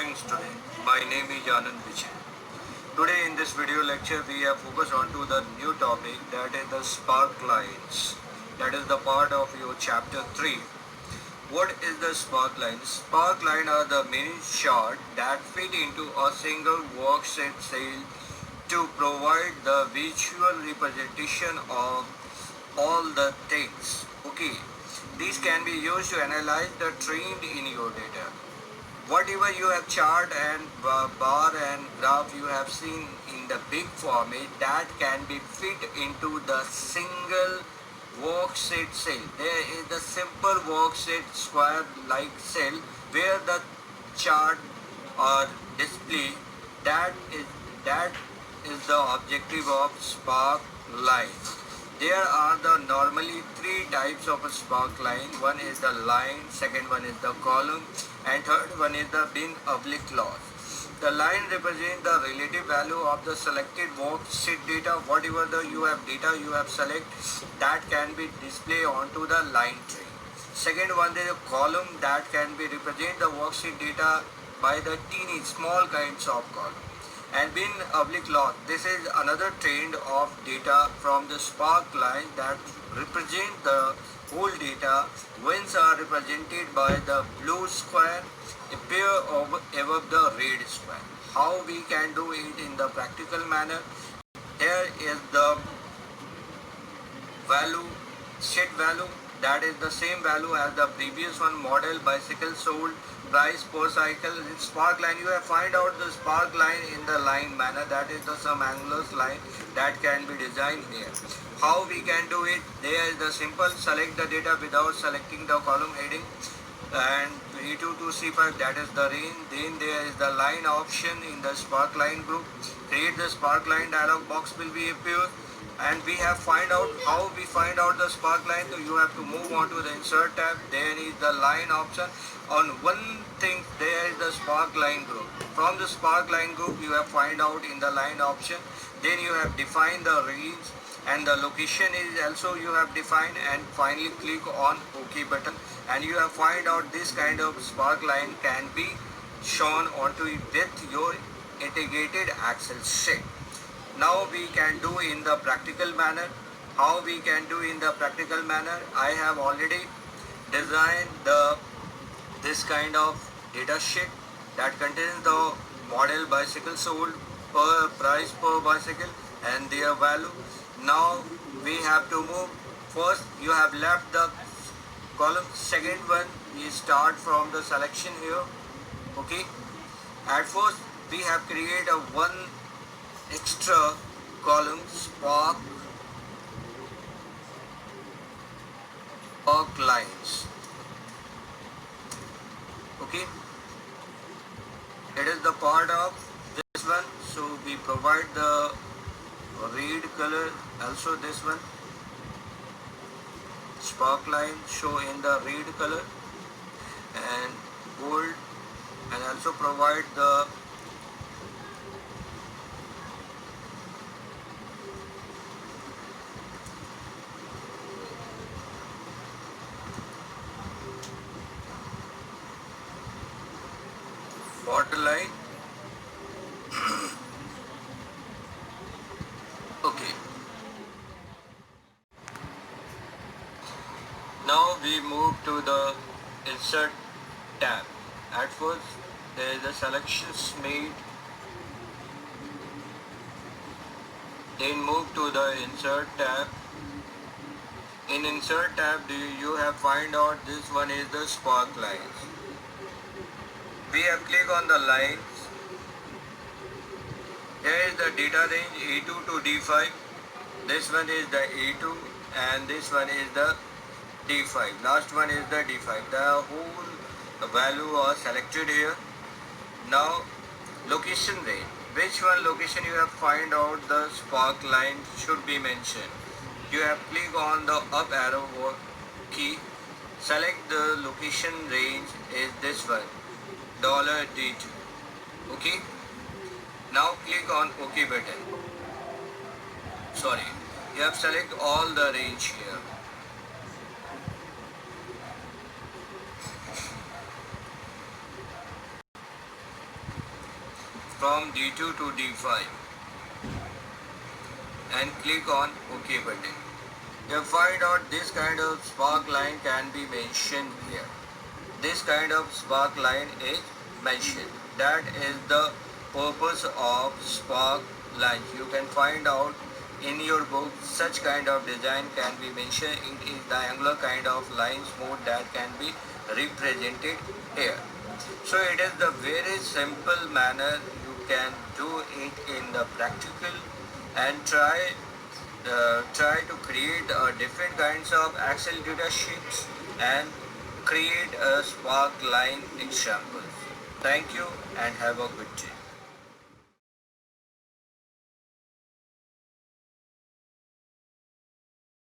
Greetings today. My name is Anand Vijay. Today in this video lecture we have focused on to the new topic, that is the spark lines. That is the part of your chapter 3. What is the spark line? Spark line are the mini chart that fit into a single worksheet cell to provide the visual representation of all the things. Okay, these can be used to analyze the trend in your data. Whatever you have chart and bar and graph you have seen in the big format, that can be fit into the single worksheet cell. There is the simple worksheet square like cell where the chart or display. That is the objective of spark line. There are the normally three types of a spark line. One is the line, second one is the column, and third one is the bin oblique clause. The line represents the relative value of the selected worksheet data. Whatever you have data you have select, that can be displayed onto the line tree. Second one is a column that can be represent the worksheet data by the teeny small kinds of column. And bin oblique clause, this is another trend of data from the spark line that represent the whole data. Wins are represented by the blue square appear above the red square. How we can do it in the practical manner? Here is the value, set value, that is the same value as the previous one. Model bicycle sold, price per cycle. In spark line you have find out the spark line in the line manner, that is the some angular line that can be designed here. How we can do it? There is the simple select the data without selecting the column heading, and E2 to C5, that is the range. Then there is the line option in the spark line group. Create the spark line dialog box will be appear, and we have find out how we find out the spark line. So you have to move on to the insert tab. There is the line option. On one thing there is the spark line group. From the spark line group you have find out in the line option. Then you have defined the range and the location is also you have defined, and finally click on OK button, and you have find out this kind of spark line can be shown onto it with your integrated Excel sheet. Now we can do in the practical manner. How we can do in the practical manner? I have already designed this kind of data sheet that contains the model bicycle sold, per price per bicycle and their value. Now we have to move. First you have left the column. Second one we start from the selection here. Okay. At first we have created a one extra column, spark lines. Okay, it is the part of this one, so we provide the red color. Also this one spark line show in the red color and gold, and also provide the border line. Okay, now we move to the insert tab. At first there is the selections made, then move to the insert tab. In insert tab you have find out this one is the spark lines. We have click on the lines. Here is the data range A2 to D5. This one is the A2 and this one is the D5. Last one is the D5. The whole value are selected here. Now location range. Which one location you have find out the spark line should be mentioned. You have click on the up arrow key. Select the location range is this one, $D2. Okay. Now click on OK button. Sorry, you have select all the range here. from D2 to D5 and click on OK button. You find out this kind of spark line can be mentioned here. This kind of spark line is mentioned. That is the purpose of spark lines. You can find out in your book such kind of design can be mentioned. It is the angular kind of lines mode that can be represented here. So it is the very simple manner you can do it in the practical and try to create different kinds of Excel data sheets and create a spark line examples. Thank you and have a good day.